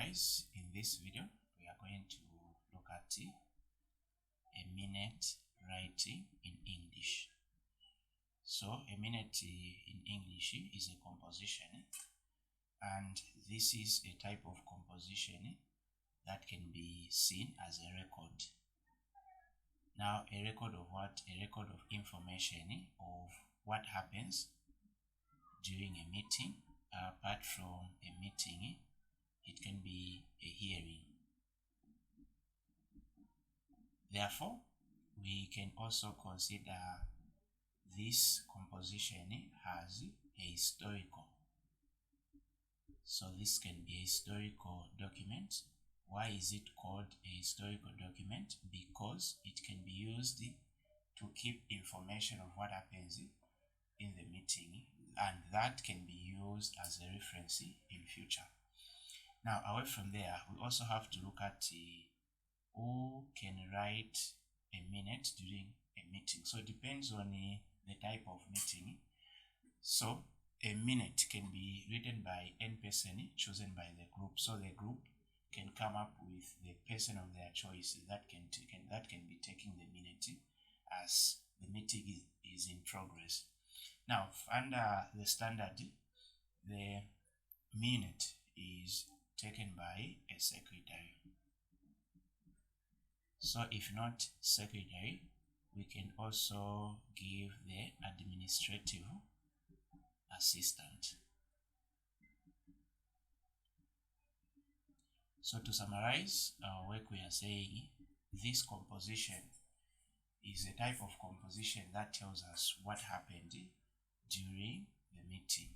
summarize, in this video we are going to look at a minute writing in English. So a minute in English is a composition, and this is a type of composition that can be seen as a record. Now, a record of what? A record of information of what happens during a meeting. Apart from a meeting, it can be a hearing. Therefore, we can also consider this composition as a historical. So this can be a historical document. Why is it called a historical document? Because it can be used to keep information of what happens in the meeting, and that can be used as a reference in future. Now, away from there, we also have to look at who can write a minute during a meeting. So it depends on the type of meeting. So a minute can be written by any person chosen by the group. So the group can come up with the person of their choice that can be taking the minute as the meeting is in progress. Now, under the standard, the minute is taken by a secretary. So if not secretary, we can also give the administrative assistant. So to summarize our work, we are saying this composition is a type of composition that tells us what happened during the meeting.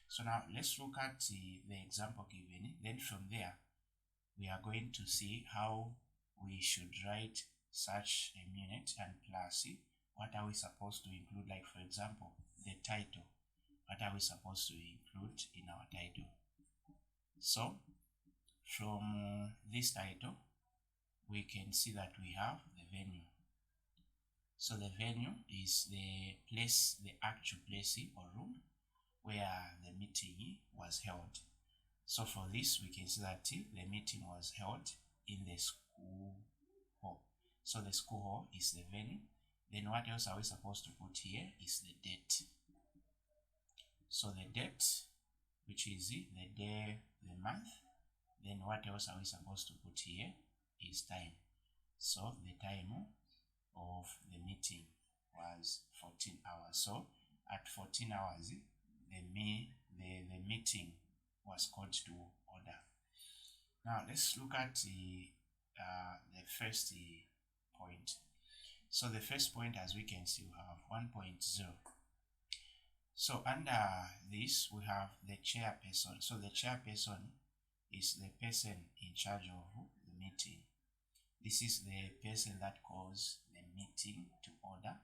So now let's look at the example given. Then from there, we are going to see how we should write such a minute, and plus what are we supposed to include, like for example, the title. What are we supposed to include in our title? So from this title, we can see that we have the venue. So the venue is the place, the actual place or room where the meeting was held. So for this, we can see that the meeting was held in the school hall. So the school hall is the venue. Then what else are we supposed to put here is the date. So the date, which is the day, the month. Then what else are we supposed to put here is time. So the time of the meeting was 14 hours. So at 14 hours, the meeting was called to order. Now let's look at the first point. So the first point, as we can see, we have 1.0. So under this, we have the chairperson. So the chairperson is the person in charge of the meeting. This is the person that calls the meeting to order,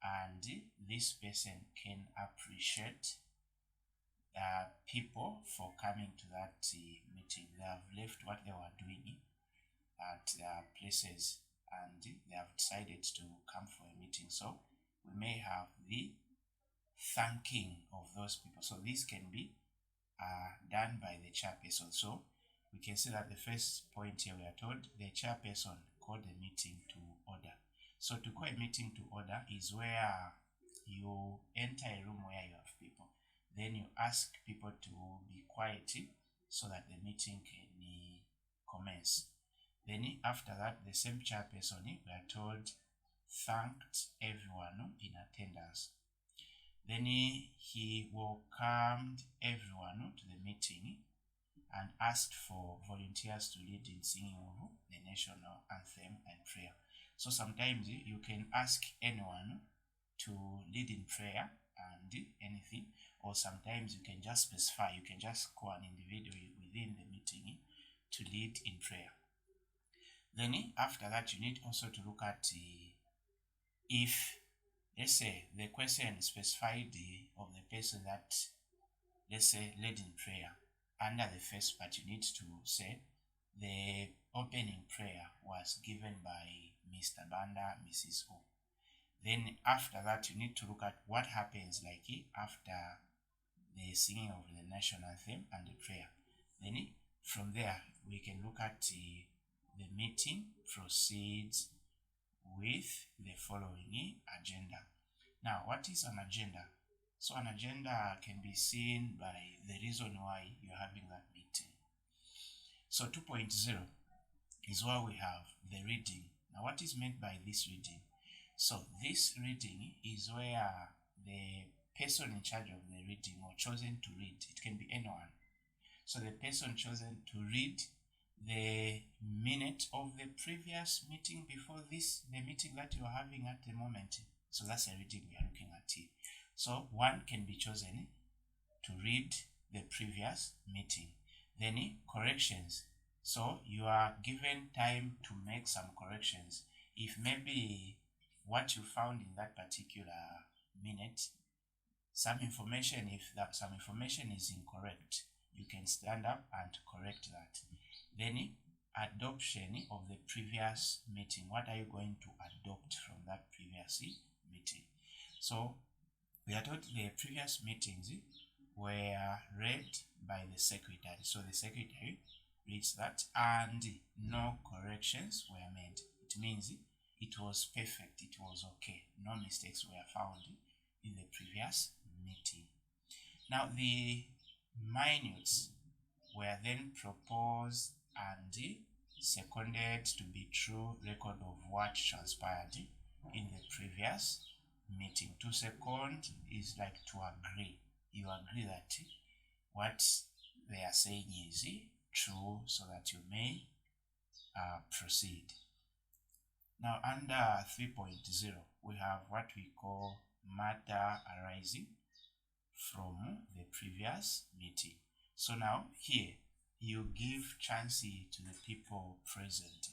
and this person can appreciate people for coming to that meeting. They have left what they were doing at their places and they have decided to come for a meeting. So we may have the thanking of those people. So this can be done by the chairperson. So we can see that the first point here, we are told the chairperson called the meeting to order. So to call a meeting to order is where you enter a room where you have people. Then you ask people to be quiet so that the meeting can commence. Then after that, the same chairperson, we are told, thanked everyone in attendance. Then he welcomed everyone to the meeting and asked for volunteers to lead in singing of the national anthem and prayer. So sometimes you can ask anyone to lead in prayer and anything, or sometimes you can just specify, you can just call an individual within the meeting to lead in prayer. Then after that, you need also to look at if, let's say, the question specified of the person that, let's say, led in prayer. Under the first part, you need to say the opening prayer was given by Mr. Banda, Mrs. O. Then after that, you need to look at what happens after the singing of the national anthem and the prayer. Then from there, we can look at the meeting proceeds with the following agenda. Now, what is an agenda? So an agenda can be seen by the reason why you're having that meeting. So 2.0 is where we have the reading. Now, what is meant by this reading? So this reading is where the person in charge of the reading or chosen to read, it can be anyone. So the person chosen to read the minute of the previous meeting before this, the meeting that you are having at the moment. So that's a reading we are looking at here. So one can be chosen to read the previous meeting. Then corrections. So you are given time to make some corrections. If maybe what you found in that particular minute, some information is incorrect, you can stand up and correct that. Then adoption of the previous meeting. What are you going to adopt from that previous meeting? So we are told the previous meetings were read by the secretary. So the secretary reads that and no corrections were made. It means it was perfect, it was okay. No mistakes were found in the previous meeting. Now the minutes were then proposed and seconded to be true record of what transpired in the previous meeting. To second is like to agree. You agree that what they are saying is true, so that you may proceed. Now under 3.0 we have what we call matter arising from the previous meeting. So now here you give chance to the people present.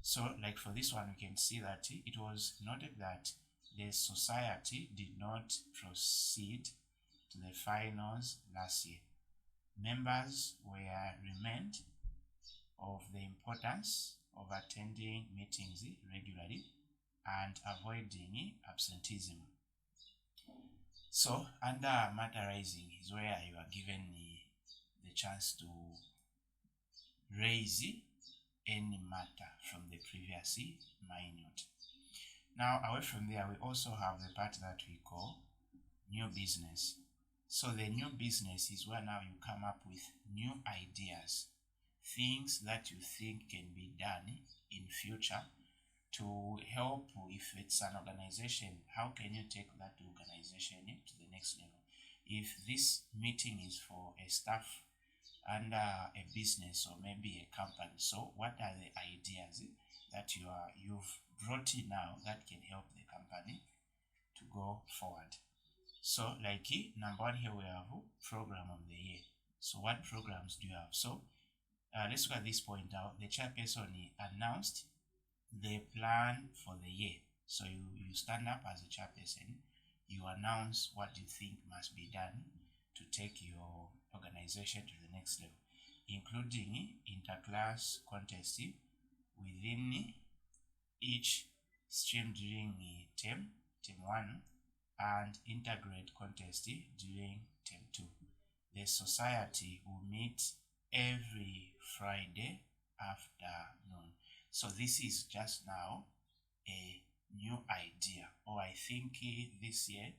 So like for this one, we can see that it was noted that the society did not proceed to the finals last year. Members were reminded of the importance of attending meetings regularly and avoiding absenteeism. So under matter arising is where you are given the chance to raise any matter from the previous minute. Now away from there, we also have the part that we call new business. So the new business is where now you come up with new ideas, things that you think can be done in future to help. If it's an organization, how can you take that organization to the next level? If this meeting is for a staff under a business or maybe a company, so what are the ideas that you've brought in now that can help the company to go forward? So like number one here we have program of the year. So what programs do you have? So let's look at this point out. The chairperson announced the plan for the year. So you stand up as a chairperson, you announce what you think must be done to take your organization to the next level, including interclass contest within each stream during term 1 and intergrade contest during term 2. The society will meet every Friday afternoon. So this is just now a new idea, or I think this year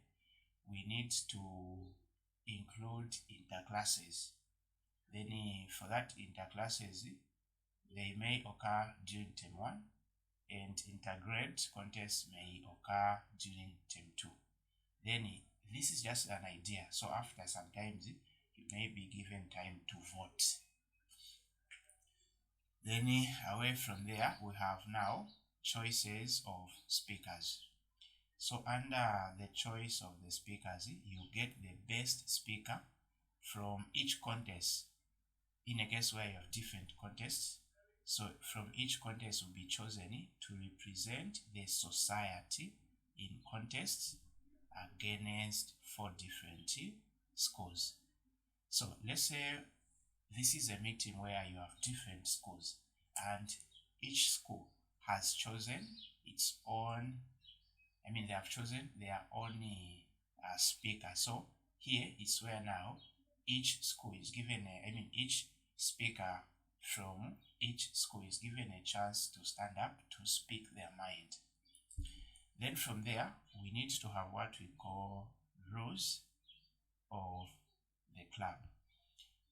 we need to include interclasses. Then for that interclasses, they may occur during term 1 and intergrade contests may occur during term 2. Then this is just an idea, so after sometimes you may be given time to vote. Then away from there we have now choices of speakers. So under the choice of the speakers, you get the best speaker from each contest. In a case where you have different contests, so from each contest will be chosen to represent the society in contests against 4 different schools. So let's say this is a meeting where you have different schools and each school has chosen its own, they have chosen their own speaker. So here is where now each school is given, each speaker from each school is given a chance to stand up to speak their mind. Then from there, we need to have what we call rules of the club.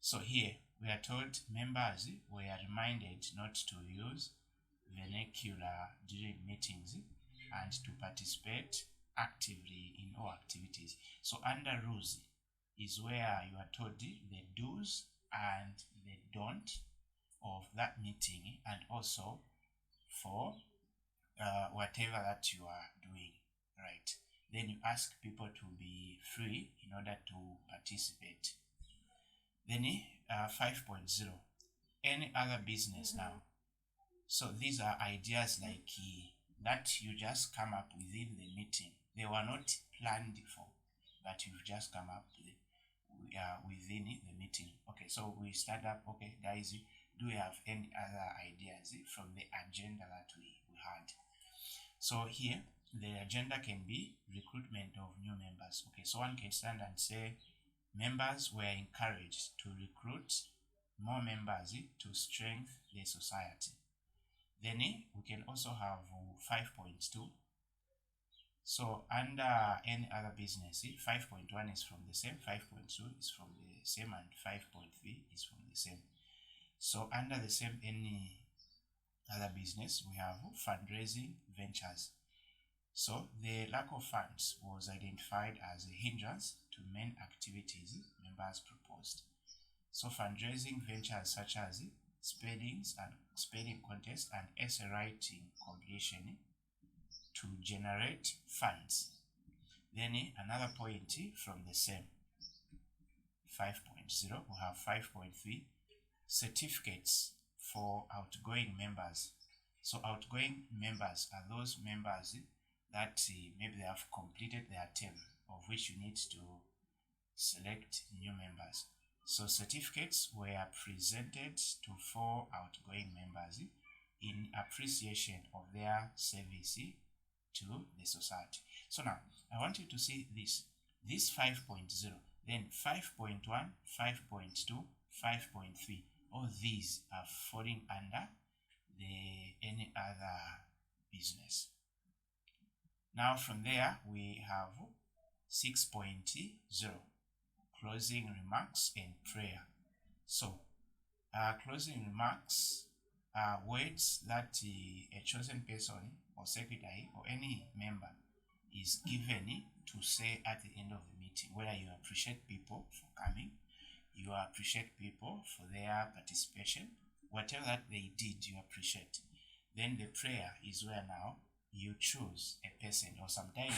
So here, we are told members were reminded not to use vernacular during meetings and to participate actively in all activities. So under rules is where you are told the do's and the don't of that meeting, and also for whatever that you are doing, right? Then you ask people to be free in order to participate. Then 5.0, any other business now. So these are ideas like that you just come up within the meeting. They were not planned for, but you've just come up within the meeting. Okay, so we stand up. Okay, guys, do we have any other ideas from the agenda that we had? So here, the agenda can be recruitment of new members. Okay, so one can stand and say, members were encouraged to recruit more members to strengthen the society. Then we can also have 5.2. So under any other business, 5.1 is from the same, 5.2 is from the same, and 5.3 is from the same. So under the same any other business, we have fundraising ventures. So the lack of funds was identified as a hindrance to main activities members proposed. So fundraising ventures such as spelling contest and essay writing competition to generate funds. Then another point from the same 5.0, we have 5.3, certificates for outgoing members. So outgoing members are those members that maybe they have completed their term, of which you need to select new members. So certificates were presented to 4 outgoing members in appreciation of their service to the society. So now, I want you to see this 5.0, then 5.1, 5.2, 5.3. All these are falling under the any other business. Now from there, we have 6.0, closing remarks and prayer. So closing remarks are words that a chosen person or secretary or any member is given to say at the end of the meeting, whether you appreciate people for coming, you appreciate people for their participation, whatever that they did, you appreciate. Then the prayer is where now you choose a person, or sometimes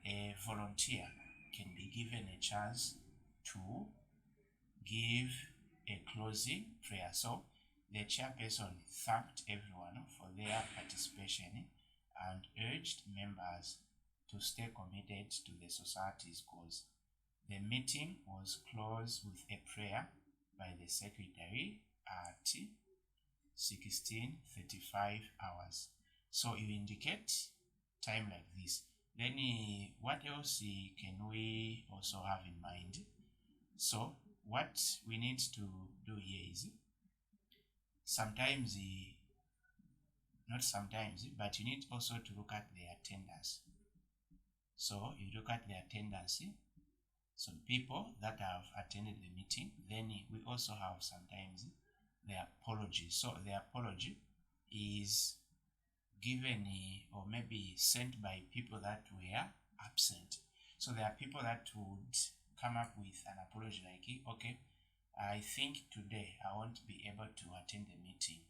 a volunteer can be given a chance to give a closing prayer. So the chairperson thanked everyone for their participation and urged members to stay committed to the society's goals. The meeting was closed with a prayer by the secretary at 16:35 hours. So you indicate time like this. Then what else can we also have in mind? So what we need to do here is sometimes, not sometimes, but you need also to look at the attendance. So you look at the attendance, some people that have attended the meeting. Then we also have sometimes the apology. So the apology is given or maybe sent by people that were absent. So there are people that would come up with an apology like, okay, I think today I won't be able to attend the meeting.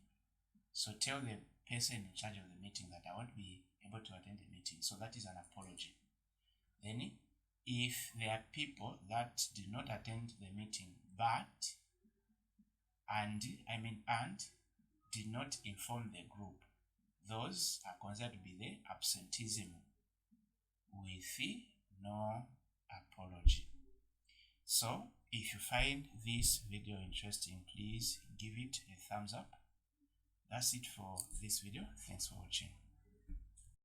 So tell the person in charge of the meeting that I won't be able to attend the meeting. So that is an apology. Then if there are people that did not attend the meeting and did not inform the group, those are considered to be the absenteeism with no apology. So if you find this video interesting, please give it a thumbs up. That's it for this video. Thanks for watching.